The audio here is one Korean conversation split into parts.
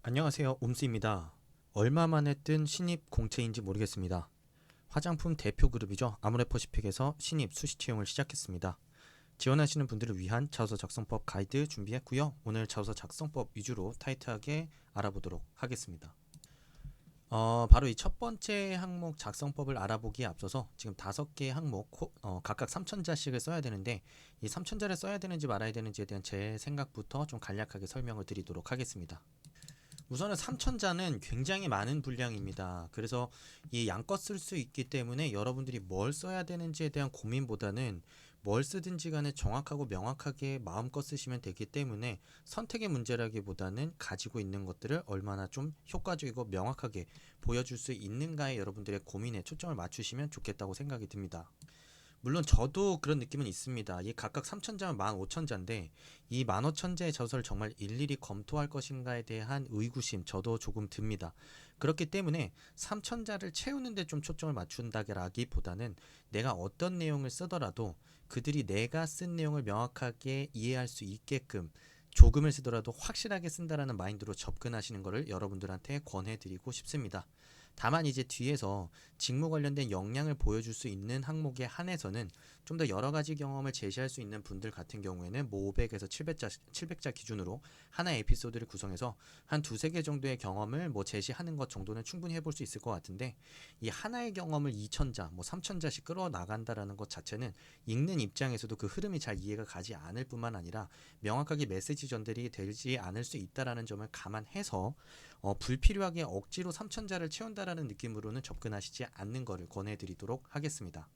안녕하세요. 옴스입니다. 얼마 만에 뜬 신입 공채인지 모르겠습니다. 화장품 대표 그룹이죠. 아모레퍼시픽에서 신입 수시 채용을 시작했습니다. 지원하시는 분들을 위한 자소서 작성법 가이드 준비했고요. 오늘 자소서 작성법 위주로 타이트하게 알아보도록 하겠습니다. 바로 이 첫 번째 항목 작성법을 알아보기에 앞서서 지금 5개의 항목 각각 3천자씩을 써야 되는데 이 3천자를 써야 되는지 말아야 되는지에 대한 제 생각부터 좀 간략하게 설명을 드리도록 하겠습니다. 우선은 3천자는 굉장히 많은 분량입니다. 그래서 이 양껏 쓸 수 있기 때문에 여러분들이 뭘 써야 되는지에 대한 고민보다는 뭘 쓰든지 간에 정확하고 명확하게 마음껏 쓰시면 되기 때문에 선택의 문제라기보다는 가지고 있는 것들을 얼마나 좀 효과적이고 명확하게 보여줄 수 있는가에 여러분들의 고민에 초점을 맞추시면 좋겠다고 생각이 듭니다. 물론 저도 그런 느낌은 있습니다. 이 각각 3천자면 15,000자인데 이 15,000자의 저서를 정말 일일이 검토할 것인가에 대한 의구심 저도 조금 듭니다. 그렇기 때문에 3천자를 채우는데 좀 초점을 맞춘다기보다는 내가 어떤 내용을 쓰더라도 그들이 내가 쓴 내용을 명확하게 이해할 수 있게끔 조금을 쓰더라도 확실하게 쓴다라는 마인드로 접근하시는 것을 여러분들한테 권해드리고 싶습니다. 다만 이제 뒤에서 직무 관련된 역량을 보여줄 수 있는 항목에 한해서는 좀 더 여러 가지 경험을 제시할 수 있는 분들 같은 경우에는 뭐 500에서 700자 기준으로 하나의 에피소드를 구성해서 한 두세 개 정도의 경험을 뭐 제시하는 것 정도는 충분히 해볼 수 있을 것 같은데 이 하나의 경험을 2,000자, 뭐 3,000자씩 끌어나간다라는 것 자체는 읽는 입장에서도 그 흐름이 잘 이해가 가지 않을 뿐만 아니라 명확하게 메시지 전달이 되지 않을 수 있다라는 점을 감안해서 불필요하게 억지로 3천자를 채운다라는 느낌으로는 접근하시지 않는 것을 권해드리도록 하겠습니다.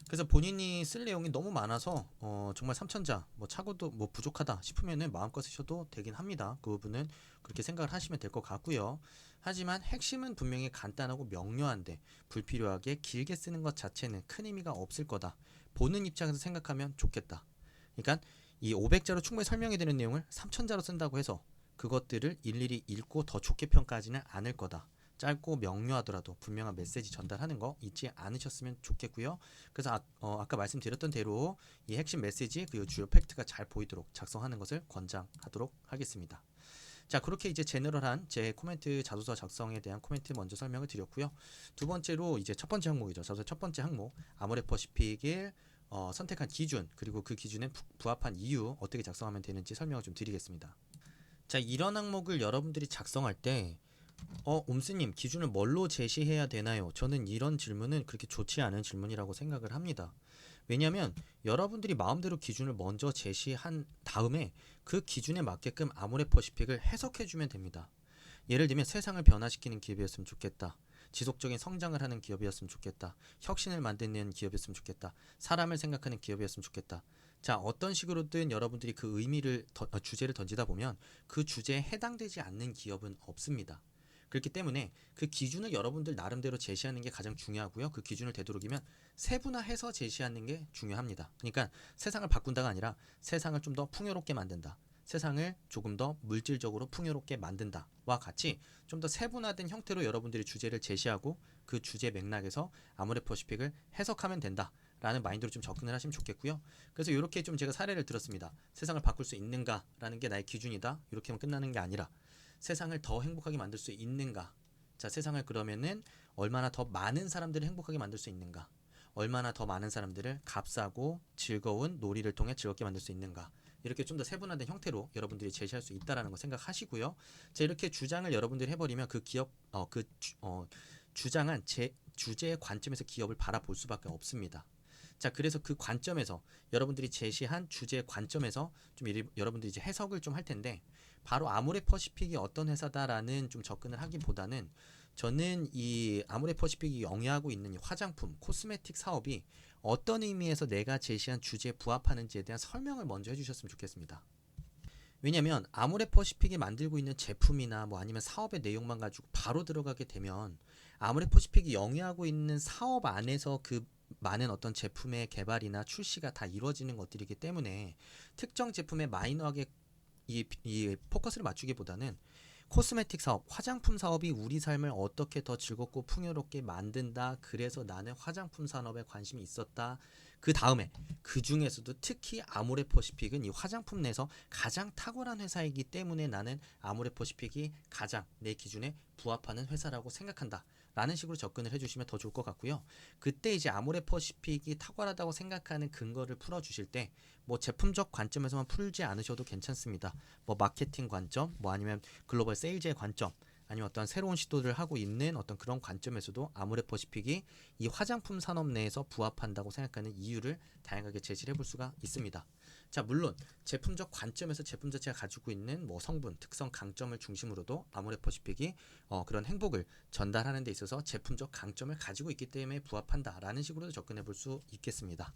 그래서 본인이 쓸 내용이 너무 많아서 정말 3천자 뭐 차고도 뭐 부족하다 싶으면은 마음껏 쓰셔도 되긴 합니다. 그 부분은 그렇게 생각을 하시면 될 것 같고요. 하지만 핵심은 분명히 간단하고 명료한데 불필요하게 길게 쓰는 것 자체는 큰 의미가 없을 거다. 보는 입장에서 생각하면 좋겠다. 그러니까 이 500자로 충분히 설명이 되는 내용을 3천자로 쓴다고 해서 그것들을 일일이 읽고 더 좋게 평가하지는 않을 거다. 짧고 명료하더라도 분명한 메시지 전달하는 거 잊지 않으셨으면 좋겠고요. 그래서 아까 말씀드렸던 대로 이 핵심 메시지 그리고 주요 팩트가 잘 보이도록 작성하는 것을 권장하도록 하겠습니다. 자, 그렇게 이제 제너럴한 제 코멘트 자소서 작성에 대한 코멘트 먼저 설명을 드렸고요. 두 번째로 이제 첫 번째 항목이죠. 자소서 첫 번째 항목 아모레퍼시픽을 선택한 기준 그리고 그 기준에 부합한 이유 어떻게 작성하면 되는지 설명을 좀 드리겠습니다. 자, 이런 항목을 여러분들이 작성할 때 옴스님 기준을 뭘로 제시해야 되나요? 저는 이런 질문은 그렇게 좋지 않은 질문이라고 생각을 합니다. 왜냐하면 여러분들이 마음대로 기준을 먼저 제시한 다음에 그 기준에 맞게끔 아모레퍼시픽을 해석해주면 됩니다. 예를 들면 세상을 변화시키는 기업이었으면 좋겠다. 지속적인 성장을 하는 기업이었으면 좋겠다. 혁신을 만드는 기업이었으면 좋겠다. 사람을 생각하는 기업이었으면 좋겠다. 자, 어떤 식으로든 여러분들이 그 의미를 주제를 던지다 보면 그 주제에 해당되지 않는 기업은 없습니다. 그렇기 때문에 그 기준을 여러분들 나름대로 제시하는 게 가장 중요하고요. 그 기준을 되도록이면 세분화해서 제시하는 게 중요합니다. 그러니까 세상을 바꾼다가 아니라 세상을 좀 더 풍요롭게 만든다. 세상을 조금 더 물질적으로 풍요롭게 만든다와 같이 좀 더 세분화된 형태로 여러분들이 주제를 제시하고 그 주제 맥락에서 아모레퍼시픽을 해석하면 된다. 라는 마인드로 좀 접근을 하시면 좋겠고요. 그래서 이렇게 좀 제가 사례를 들었습니다. 세상을 바꿀 수 있는가라는 게 나의 기준이다. 이렇게만 끝나는 게 아니라 세상을 더 행복하게 만들 수 있는가? 자, 세상을 그러면은 얼마나 더 많은 사람들을 행복하게 만들 수 있는가? 얼마나 더 많은 사람들을 값싸고 즐거운 놀이를 통해 즐겁게 만들 수 있는가? 이렇게 좀 더 세분화된 형태로 여러분들이 제시할 수 있다라는 거 생각하시고요. 자, 이렇게 주장을 여러분들이 해버리면 그 기업 주장한 제 주제의 관점에서 기업을 바라볼 수밖에 없습니다. 자, 그래서 그 관점에서 여러분들이 제시한 주제의 관점에서 좀 여러분들이 이제 해석을 좀 할 텐데 바로 아모레퍼시픽이 어떤 회사다라는 좀 접근을 하기보다는 저는 이 아모레퍼시픽이 영위하고 있는 이 화장품, 코스메틱 사업이 어떤 의미에서 내가 제시한 주제에 부합하는지에 대한 설명을 먼저 해주셨으면 좋겠습니다. 왜냐면 아모레퍼시픽이 만들고 있는 제품이나 뭐 아니면 사업의 내용만 가지고 바로 들어가게 되면 아모레퍼시픽이 영위하고 있는 사업 안에서 그 많은 어떤 제품의 개발이나 출시가 다 이루어지는 것들이기 때문에 특정 제품에 마이너하게 이 포커스를 맞추기보다는 코스메틱 사업, 화장품 사업이 우리 삶을 어떻게 더 즐겁고 풍요롭게 만든다. 그래서 나는 화장품 산업에 관심이 있었다. 그 다음에 그 중에서도 특히 아모레퍼시픽은 이 화장품 내에서 가장 탁월한 회사이기 때문에 나는 아모레퍼시픽이 가장 내 기준에 부합하는 회사라고 생각한다 라는 식으로 접근을 해주시면 더 좋을 것 같고요. 그때 이제 아모레퍼시픽이 탁월하다고 생각하는 근거를 풀어주실 때 뭐 제품적 관점에서만 풀지 않으셔도 괜찮습니다. 뭐 마케팅 관점, 뭐 아니면 글로벌 세일즈의 관점, 아니면 어떤 새로운 시도를 하고 있는 어떤 그런 관점에서도 아모레퍼시픽이 이 화장품 산업 내에서 부합한다고 생각하는 이유를 다양하게 제시를 해볼 수가 있습니다. 자, 물론 제품적 관점에서 제품 자체가 가지고 있는 뭐 성분, 특성, 강점을 중심으로도 아모레퍼시픽이 그런 행복을 전달하는 데 있어서 제품적 강점을 가지고 있기 때문에 부합한다라는 식으로도 접근해 볼 수 있겠습니다.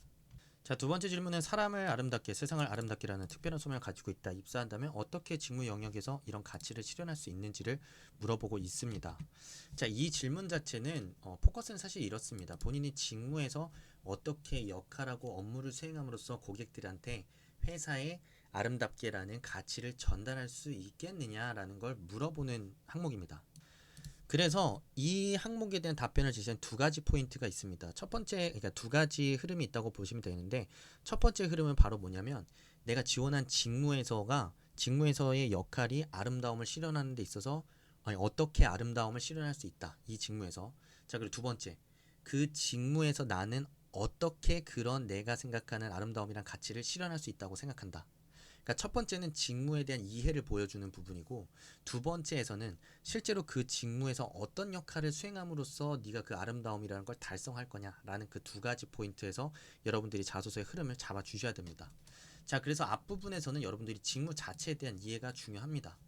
자, 두 번째 질문은 사람을 아름답게, 세상을 아름답게라는 특별한 소명을 가지고 있다. 입사한다면 어떻게 직무 영역에서 이런 가치를 실현할 수 있는지를 물어보고 있습니다. 자, 이 질문 자체는 포커스는 사실 이렇습니다. 본인이 직무에서 어떻게 역할하고 업무를 수행함으로써 고객들한테 회사의 아름답게라는 가치를 전달할 수 있겠느냐라는 걸 물어보는 항목입니다. 그래서 이 항목에 대한 답변을 제시한 두 가지 포인트가 있습니다. 첫 번째, 그러니까 두 가지 흐름이 있다고 보시면 되는데, 첫 번째 흐름은 바로 뭐냐면 내가 지원한 직무에서의 역할이 아름다움을 실현하는 데 있어서 어떻게 아름다움을 실현할 수 있다. 이 직무에서. 자, 그리고 두 번째, 그 직무에서 나는 어떻게 그런 내가 생각하는 아름다움이란 가치를 실현할 수 있다고 생각한다. 그러니까 첫 번째는 직무에 대한 이해를 보여주는 부분이고, 두 번째에서는 실제로 그 직무에서 어떤 역할을 수행함으로써 네가 그 아름다움이라는 걸 달성할 거냐라는 그 두 가지 포인트에서 여러분들이 자소서의 흐름을 잡아 주셔야 됩니다. 자, 그래서 앞부분에서는 여러분들이 직무 자체에 대한 이해가 중요합니다.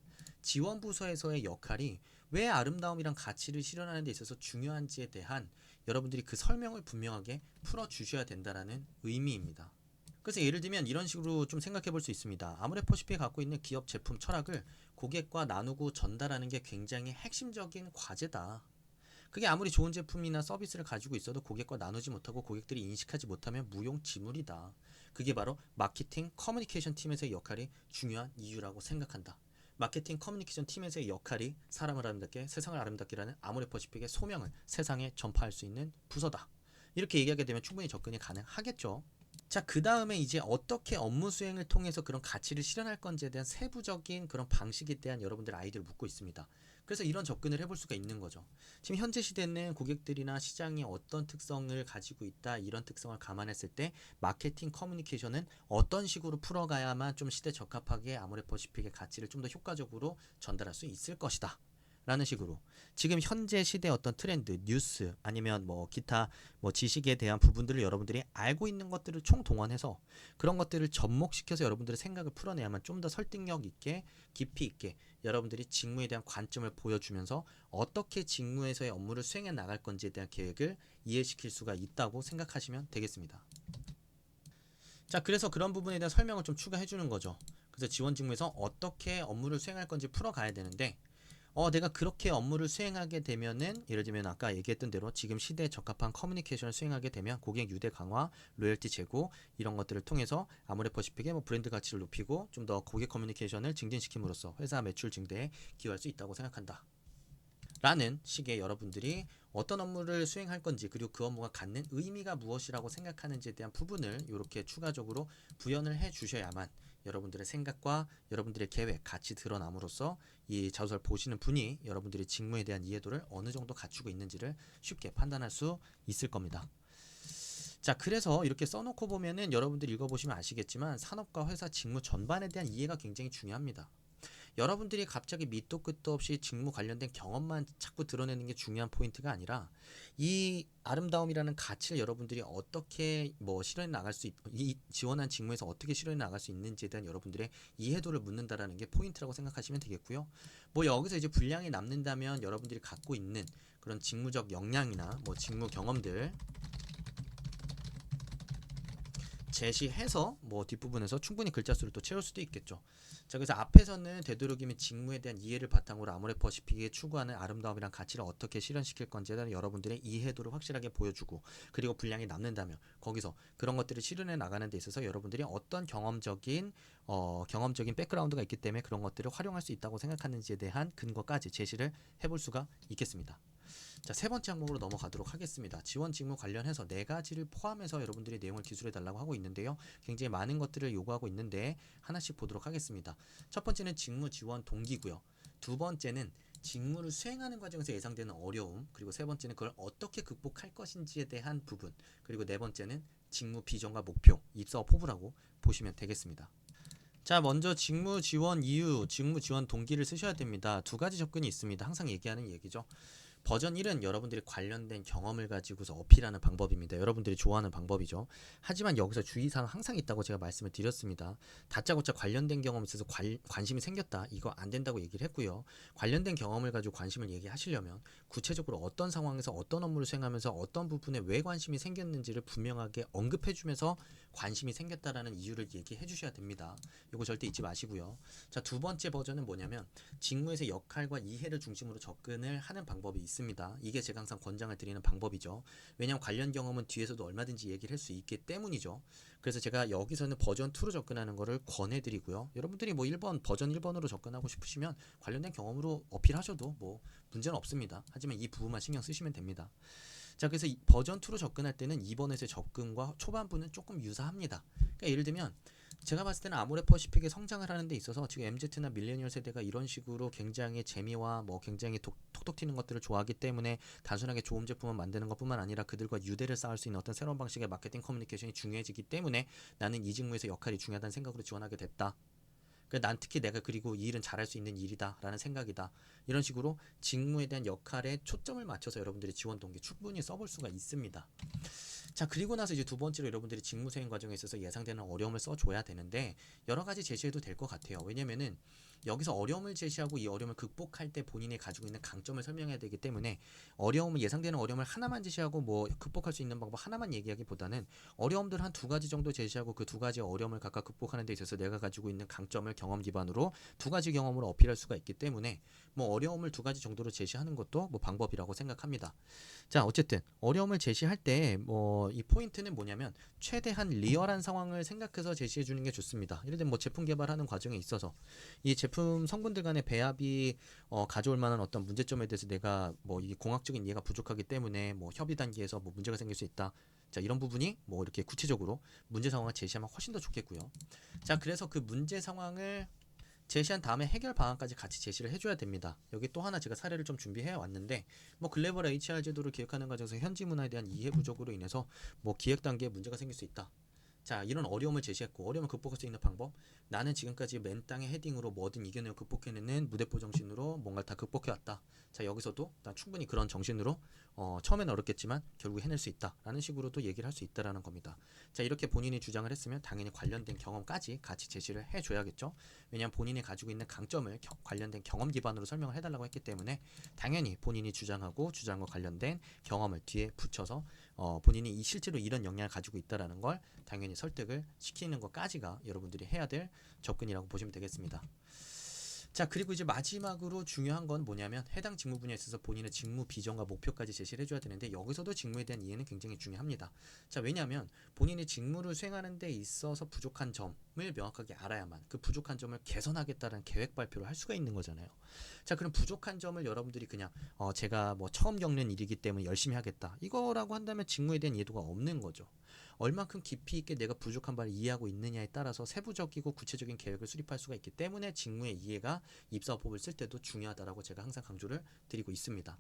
지원 부서에서의 역할이 왜 아름다움이란 가치를 실현하는 데 있어서 중요한지에 대한 여러분들이 그 설명을 분명하게 풀어 주셔야 된다라는 의미입니다. 그래서 예를 들면 이런 식으로 좀 생각해 볼 수 있습니다. 아모레퍼시픽이 갖고 있는 기업 제품 철학을 고객과 나누고 전달하는 게 굉장히 핵심적인 과제다. 그게 아무리 좋은 제품이나 서비스를 가지고 있어도 고객과 나누지 못하고 고객들이 인식하지 못하면 무용지물이다. 그게 바로 마케팅 커뮤니케이션 팀에서의 역할이 중요한 이유라고 생각한다. 마케팅 커뮤니케이션 팀에서의 역할이 사람을 아름답게 세상을 아름답게라는 아모레퍼시픽의 소명을 세상에 전파할 수 있는 부서다. 이렇게 얘기하게 되면 충분히 접근이 가능하겠죠. 자, 그 다음에 이제 어떻게 업무 수행을 통해서 그런 가치를 실현할 건지에 대한 세부적인 그런 방식에 대한 여러분들 아이디어를 묻고 있습니다. 그래서 이런 접근을 해볼 수가 있는 거죠. 지금 현재 시대는 고객들이나 시장이 어떤 특성을 가지고 있다, 이런 특성을 감안했을 때 마케팅 커뮤니케이션은 어떤 식으로 풀어가야만 좀 시대 적합하게 아모레퍼시픽의 가치를 좀 더 효과적으로 전달할 수 있을 것이다. 라는 식으로 지금 현재 시대의 어떤 트렌드, 뉴스 아니면 뭐 기타 뭐 지식에 대한 부분들을 여러분들이 알고 있는 것들을 총동원해서 그런 것들을 접목시켜서 여러분들의 생각을 풀어내야만 좀 더 설득력 있게 깊이 있게 여러분들이 직무에 대한 관점을 보여주면서 어떻게 직무에서의 업무를 수행해 나갈 건지에 대한 계획을 이해시킬 수가 있다고 생각하시면 되겠습니다. 자, 그래서 그런 부분에 대한 설명을 좀 추가해 주는 거죠. 그래서 지원 직무에서 어떻게 업무를 수행할 건지 풀어가야 되는데 내가 그렇게 업무를 수행하게 되면은 예를 들면 아까 얘기했던 대로 지금 시대에 적합한 커뮤니케이션을 수행하게 되면 고객 유대 강화, 로열티 제고 이런 것들을 통해서 아모레퍼시픽의 뭐 브랜드 가치를 높이고 좀 더 고객 커뮤니케이션을 증진시킴으로써 회사 매출 증대에 기여할 수 있다고 생각한다. 라는 식의 여러분들이 어떤 업무를 수행할 건지 그리고 그 업무가 갖는 의미가 무엇이라고 생각하는지에 대한 부분을 이렇게 추가적으로 부연을 해 주셔야만 여러분들의 생각과 여러분들의 계획, 같이 드러남으로써 이 자소서를 보시는 분이 여러분들의 직무에 대한 이해도를 어느 정도 갖추고 있는지를 쉽게 판단할 수 있을 겁니다. 자, 그래서 이렇게 써놓고 보면은 여러분들이 읽어보시면 아시겠지만 산업과 회사 직무 전반에 대한 이해가 굉장히 중요합니다. 여러분들이 갑자기 밑도 끝도 없이 직무 관련된 경험만 자꾸 드러내는 게 중요한 포인트가 아니라 이 아름다움이라는 가치를 여러분들이 어떻게 뭐 실현해 나갈 수 이 지원한 직무에서 어떻게 실현해 나갈 수 있는지에 대한 여러분들의 이해도를 묻는다라는 게 포인트라고 생각하시면 되겠고요. 뭐 여기서 이제 분량이 남는다면 여러분들이 갖고 있는 그런 직무적 역량이나 뭐 직무 경험들 제시해서 뭐 뒷부분에서 충분히 글자 수를 또 채울 수도 있겠죠. 자, 그래서 앞에서는 되도록이면 직무에 대한 이해를 바탕으로 아모레퍼시픽이 추구하는 아름다움이란 가치를 어떻게 실현시킬 건지에 대한 여러분들의 이해도를 확실하게 보여주고 그리고 분량이 남는다면 거기서 그런 것들을 실현해 나가는 데 있어서 여러분들이 어떤 경험적인 백그라운드가 있기 때문에 그런 것들을 활용할 수 있다고 생각하는지에 대한 근거까지 제시를 해볼 수가 있겠습니다. 자, 세 번째 항목으로 넘어가도록 하겠습니다. 지원 직무 관련해서 네 가지를 포함해서 여러분들이 내용을 기술해 달라고 하고 있는데요. 굉장히 많은 것들을 요구하고 있는데 하나씩 보도록 하겠습니다. 첫 번째는 직무 지원 동기고요. 두 번째는 직무를 수행하는 과정에서 예상되는 어려움, 그리고 세 번째는 그걸 어떻게 극복할 것인지에 대한 부분, 그리고 네 번째는 직무 비전과 목표, 입사업 포부라고 보시면 되겠습니다. 자, 먼저 직무 지원 이유, 직무 지원 동기를 쓰셔야 됩니다. 두 가지 접근이 있습니다. 항상 얘기하는 얘기죠. 버전 1은 여러분들이 관련된 경험을 가지고서 어필하는 방법입니다. 여러분들이 좋아하는 방법이죠. 하지만 여기서 주의사항 항상 있다고 제가 말씀을 드렸습니다. 다짜고짜 관련된 경험에 있어서 관심이 생겼다. 이거 안 된다고 얘기를 했고요. 관련된 경험을 가지고 관심을 얘기하시려면 구체적으로 어떤 상황에서 어떤 업무를 수행하면서 어떤 부분에 왜 관심이 생겼는지를 분명하게 언급해주면서 관심이 생겼다라는 이유를 얘기해 주셔야 됩니다. 이거 절대 잊지 마시고요. 자, 두 번째 버전은 뭐냐면 직무에서 역할과 이해를 중심으로 접근을 하는 방법이 있습니다. 이게 제가 항상 권장을 드리는 방법이죠. 왜냐하면 관련 경험은 뒤에서도 얼마든지 얘기를 할 수 있기 때문이죠. 그래서 제가 여기서는 버전 2로 접근하는 것을 권해드리고요. 여러분들이 뭐 1번 버전 1번으로 접근하고 싶으시면 관련된 경험으로 어필하셔도 뭐 문제는 없습니다. 하지만 이 부분만 신경 쓰시면 됩니다. 자, 그래서 버전 2로 접근할 때는 2번에서의 접근과 초반부는 조금 유사합니다. 그러니까 예를 들면 제가 봤을 때는 아모레퍼시픽의 성장을 하는 데 있어서 지금 MZ나 밀레니얼 세대가 이런 식으로 굉장히 재미와 뭐 굉장히 톡톡 튀는 것들을 좋아하기 때문에 단순하게 좋은 제품을 만드는 것뿐만 아니라 그들과 유대를 쌓을 수 있는 어떤 새로운 방식의 마케팅 커뮤니케이션이 중요해지기 때문에 나는 이 직무에서 역할이 중요하다는 생각으로 지원하게 됐다. 난 특히 내가 그리고 이 일은 잘할 수 있는 일이다 라는 생각이다. 이런 식으로 직무에 대한 역할에 초점을 맞춰서 여러분들이 지원 동기 충분히 써볼 수가 있습니다. 자, 그리고 나서 이제 두 번째로 여러분들이 직무 수행 과정에 있어서 예상되는 어려움을 써줘야 되는데 여러 가지 제시해도 될 것 같아요. 왜냐면은 여기서 어려움을 제시하고 이 어려움을 극복할 때 본인이 가지고 있는 강점을 설명해야 되기 때문에 어려움을 예상되는 어려움을 하나만 제시하고 뭐 극복할 수 있는 방법 하나만 얘기하기보다는 어려움들 한 두 가지 정도 제시하고 그 두 가지 어려움을 각각 극복하는 데 있어서 내가 가지고 있는 강점을 경험 기반으로 두 가지 경험으로 어필할 수가 있기 때문에 뭐 어려움을 두 가지 정도로 제시하는 것도 뭐 방법이라고 생각합니다. 자, 어쨌든 어려움을 제시할 때 뭐 이 포인트는 뭐냐면 최대한 리얼한 상황을 생각해서 제시해 주는 게 좋습니다. 예를 들면 뭐 제품 개발하는 과정에 있어서 이 제품 성분들 간의 배합이 가져올 만한 어떤 문제점에 대해서 내가 뭐 이 공학적인 이해가 부족하기 때문에 뭐 협의 단계에서 뭐 문제가 생길 수 있다. 자, 이런 부분이 뭐 이렇게 구체적으로 문제 상황을 제시하면 훨씬 더 좋겠고요. 자, 그래서 그 문제 상황을 제시한 다음에 해결 방안까지 같이 제시를 해줘야 됩니다. 여기 또 하나 제가 사례를 좀 준비해 왔는데 뭐 글래벌 HR 제도를 기획하는 과정에서 현지 문화에 대한 이해 부족으로 인해서 뭐 기획 단계에 문제가 생길 수 있다. 자, 이런 어려움을 제시했고 어려움을 극복할 수 있는 방법, 나는 지금까지 맨 땅에 헤딩으로 뭐든 이겨내고 극복해내는 무대포 정신으로 뭔가를 다 극복해왔다. 자, 여기서도 난 충분히 그런 정신으로 처음엔 어렵겠지만 결국 해낼 수 있다 라는 식으로도 얘기를 할 수 있다라는 겁니다. 자, 이렇게 본인이 주장을 했으면 당연히 관련된 경험까지 같이 제시를 해줘야겠죠. 왜냐하면 본인이 가지고 있는 강점을 관련된 경험 기반으로 설명을 해달라고 했기 때문에 당연히 본인이 주장하고 주장과 관련된 경험을 뒤에 붙여서 본인이 실제로 이런 역량을 가지고 있다라는 걸 당연히 설득을 시키는 것까지가 여러분들이 해야 될 접근이라고 보시면 되겠습니다. 자, 그리고 이제 마지막으로 중요한 건 뭐냐면 해당 직무 분야에 있어서 본인의 직무 비전과 목표까지 제시를 해줘야 되는데 여기서도 직무에 대한 이해는 굉장히 중요합니다. 자, 왜냐하면 본인이 직무를 수행하는 데 있어서 부족한 점을 명확하게 알아야만 그 부족한 점을 개선하겠다는 계획 발표를 할 수가 있는 거잖아요. 자, 그럼 부족한 점을 여러분들이 그냥 제가 뭐 처음 겪는 일이기 때문에 열심히 하겠다 이거라고 한다면 직무에 대한 이해도가 없는 거죠. 얼만큼 깊이 있게 내가 부족한 바를 이해하고 있느냐에 따라서 세부적이고 구체적인 계획을 수립할 수가 있기 때문에 직무의 이해가 입사업법을 쓸 때도 중요하다라고 제가 항상 강조를 드리고 있습니다.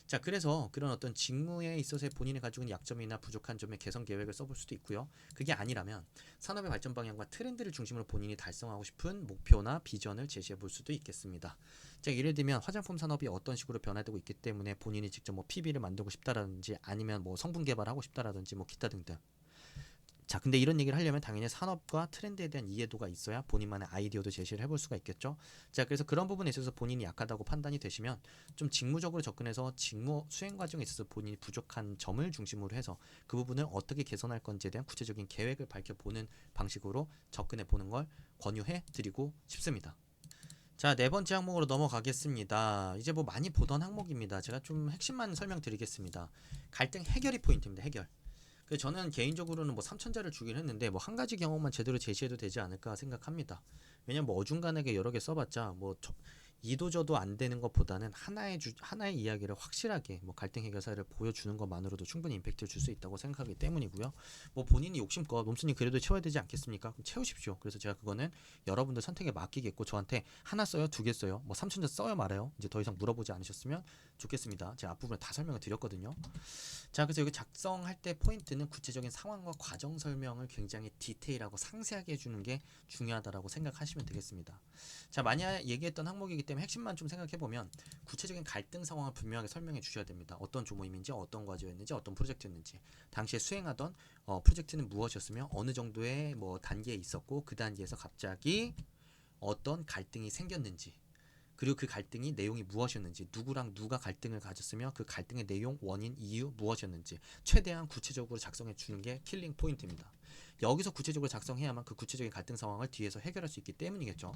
자, 그래서 그런 어떤 직무에 있어서 본인이 가지고 있는 약점이나 부족한 점의 개선 계획을 써볼 수도 있고요. 그게 아니라면 산업의 발전 방향과 트렌드를 중심으로 본인이 달성하고 싶은 목표나 비전을 제시해 볼 수도 있겠습니다. 자, 예를 들면 화장품 산업이 어떤 식으로 변화되고 있기 때문에 본인이 직접 뭐 PB를 만들고 싶다라든지 아니면 뭐 성분 개발하고 싶다라든지 뭐 기타 등등. 자, 근데 이런 얘기를 하려면 당연히 산업과 트렌드에 대한 이해도가 있어야 본인만의 아이디어도 제시를 해볼 수가 있겠죠. 자, 그래서 그런 부분에 있어서 본인이 약하다고 판단이 되시면 좀 직무적으로 접근해서 직무 수행 과정에 있어서 본인이 부족한 점을 중심으로 해서 그 부분을 어떻게 개선할 건지에 대한 구체적인 계획을 밝혀보는 방식으로 접근해 보는 걸 권유해 드리고 싶습니다. 자, 네 번째 항목으로 넘어가겠습니다. 이제 뭐 많이 보던 항목입니다. 제가 좀 핵심만 설명드리겠습니다. 갈등 해결이 포인트입니다. 해결. 저는 개인적으로는 뭐 3천자를 주긴 했는데 뭐 한 가지 경험만 제대로 제시해도 되지 않을까 생각합니다. 왜냐면 뭐 어중간하게 여러 개 써봤자 뭐 이도저도 안 되는 것보다는 하나의 이야기를 확실하게 뭐 갈등 해결사를 보여주는 것만으로도 충분히 임팩트를 줄 수 있다고 생각하기 때문이고요. 뭐 본인이 욕심껏 놈순이 그래도 채워야 되지 않겠습니까? 그럼 채우십시오. 그래서 제가 그거는 여러분들 선택에 맡기겠고, 저한테 하나 써요, 두 개 써요, 뭐 3천자 써요 말아요. 이제 더 이상 물어보지 않으셨으면 좋겠습니다. 제가 앞부분에 다 설명을 드렸거든요. 자, 그래서 여기 작성할 때 포인트는 구체적인 상황과 과정 설명을 굉장히 디테일하고 상세하게 해주는 게 중요하다라고 생각하시면 되겠습니다. 자, 만약 얘기했던 항목이기 때문에 핵심만 좀 생각해보면 구체적인 갈등 상황을 분명하게 설명해 주셔야 됩니다. 어떤 조모임인지, 어떤 과제였는지, 어떤 프로젝트였는지, 당시에 수행하던 프로젝트는 무엇이었으며 어느 정도의 뭐 단계에 있었고 그 단계에서 갑자기 어떤 갈등이 생겼는지, 그리고 그 갈등이 내용이 무엇이었는지, 누구랑 누가 갈등을 가졌으며 그 갈등의 내용, 원인, 이유 무엇이었는지 최대한 구체적으로 작성해 주는 게 킬링 포인트입니다. 여기서 구체적으로 작성해야만 그 구체적인 갈등 상황을 뒤에서 해결할 수 있기 때문이겠죠.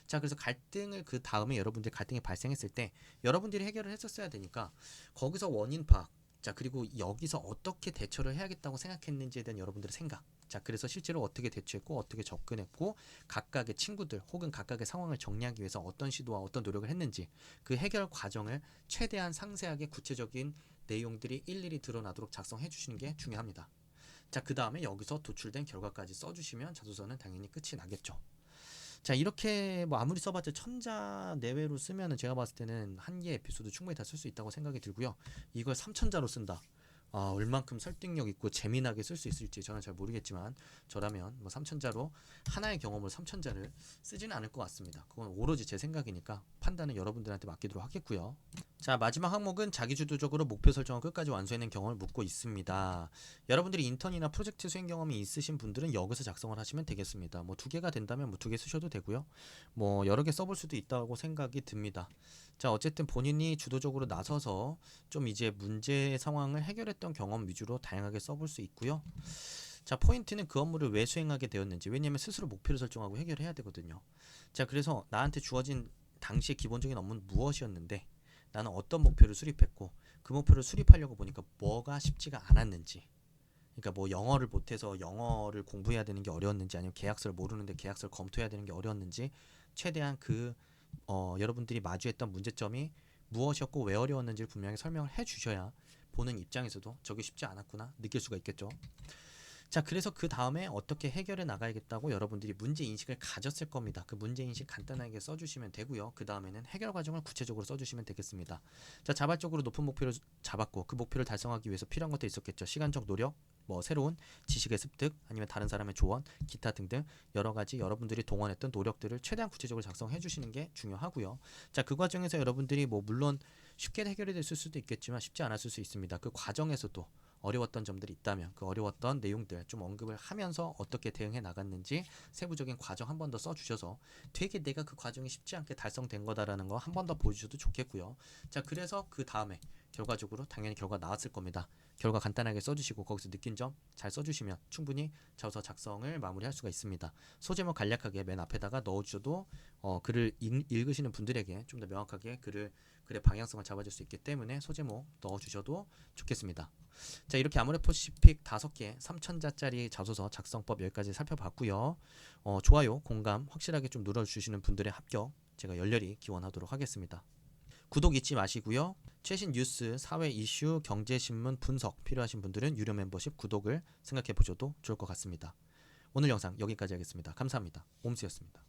자, 그래서 갈등을 그 다음에 여러분들 갈등이 발생했을 때 여러분들이 해결을 했었어야 되니까 거기서 원인 파악, 자, 그리고 여기서 어떻게 대처를 해야겠다고 생각했는지에 대한 여러분들의 생각, 자, 그래서 실제로 어떻게 대처했고 어떻게 접근했고 각각의 친구들 혹은 각각의 상황을 정리하기 위해서 어떤 시도와 어떤 노력을 했는지 그 해결 과정을 최대한 상세하게 구체적인 내용들이 일일이 드러나도록 작성해 주시는 게 중요합니다. 자, 그 다음에 여기서 도출된 결과까지 써주시면 자소서는 당연히 끝이 나겠죠. 자, 이렇게 뭐 아무리 써봤자 1000자 내외로 쓰면은 제가 봤을 때는 한 개 에피소드 충분히 다 쓸 수 있다고 생각이 들고요. 이걸 3000자로 쓴다. 얼만큼 설득력 있고 재미나게 쓸 수 있을지 저는 잘 모르겠지만, 저라면 뭐 3000자로 하나의 경험을 3000자를 쓰지는 않을 것 같습니다. 그건 오로지 제 생각이니까 판단은 여러분들한테 맡기도록 하겠고요. 자, 마지막 항목은 자기주도적으로 목표 설정을 끝까지 완수해낸 경험을 묻고 있습니다. 여러분들이 인턴이나 프로젝트 수행 경험이 있으신 분들은 여기서 작성을 하시면 되겠습니다. 뭐 2개가 된다면 뭐 2개 쓰셔도 되고요. 뭐 여러 개 써볼 수도 있다고 생각이 듭니다. 자, 어쨌든 본인이 주도적으로 나서서 좀 이제 문제 상황을 해결했던 경험 위주로 다양하게 써볼 수 있고요. 자, 포인트는 그 업무를 왜 수행하게 되었는지, 왜냐하면 스스로 목표를 설정하고 해결해야 되거든요. 자, 그래서 나한테 주어진 당시의 기본적인 업무는 무엇이었는데 나는 어떤 목표를 수립했고 그 목표를 수립하려고 보니까 뭐가 쉽지가 않았는지, 그러니까 뭐 영어를 못해서 영어를 공부해야 되는 게 어려웠는지, 아니면 계약서를 모르는데 계약서를 검토해야 되는 게 어려웠는지, 최대한 여러분들이 마주했던 문제점이 무엇이었고 왜 어려웠는지를 분명히 설명을 해 주셔야 보는 입장에서도 저게 쉽지 않았구나 느낄 수가 있겠죠. 자, 그래서 그 다음에 어떻게 해결해 나가야겠다고 여러분들이 문제인식을 가졌을 겁니다. 그 문제인식 간단하게 써주시면 되고요. 그 다음에는 해결 과정을 구체적으로 써주시면 되겠습니다. 자, 자발적으로 높은 목표를 잡았고 그 목표를 달성하기 위해서 필요한 것도 있었겠죠. 시간적 노력, 뭐 새로운 지식의 습득, 아니면 다른 사람의 조언, 기타 등등 여러 가지 여러분들이 동원했던 노력들을 최대한 구체적으로 작성해 주시는 게 중요하고요. 자, 그 과정에서 여러분들이 뭐 물론 쉽게 해결이 됐을 수도 있겠지만 쉽지 않았을 수 있습니다. 그 과정에서도 어려웠던 점들이 있다면 그 어려웠던 내용들 좀 언급을 하면서 어떻게 대응해 나갔는지 세부적인 과정 한 번 더 써주셔서 되게 내가 그 과정이 쉽지 않게 달성된 거다라는 거 한 번 더 보여주셔도 좋겠고요. 자, 그래서 그 다음에 결과적으로 당연히 결과 나왔을 겁니다. 결과 간단하게 써주시고 거기서 느낀 점 잘 써주시면 충분히 자소서 작성을 마무리할 수가 있습니다. 소제목 간략하게 맨 앞에다가 넣어주셔도 글을 읽으시는 분들에게 좀 더 명확하게 글의 방향성을 잡아줄 수 있기 때문에 소제목 넣어주셔도 좋겠습니다. 자, 이렇게 아모레퍼시픽 5개 3000자짜리 자소서 작성법 여기까지 살펴봤고요. 좋아요, 공감 확실하게 좀 눌러주시는 분들의 합격 제가 열렬히 기원하도록 하겠습니다. 구독 잊지 마시고요. 최신 뉴스, 사회 이슈, 경제신문 분석 필요하신 분들은 유료 멤버십 구독을 생각해 보셔도 좋을 것 같습니다. 오늘 영상 여기까지 하겠습니다. 감사합니다. 옴스였습니다.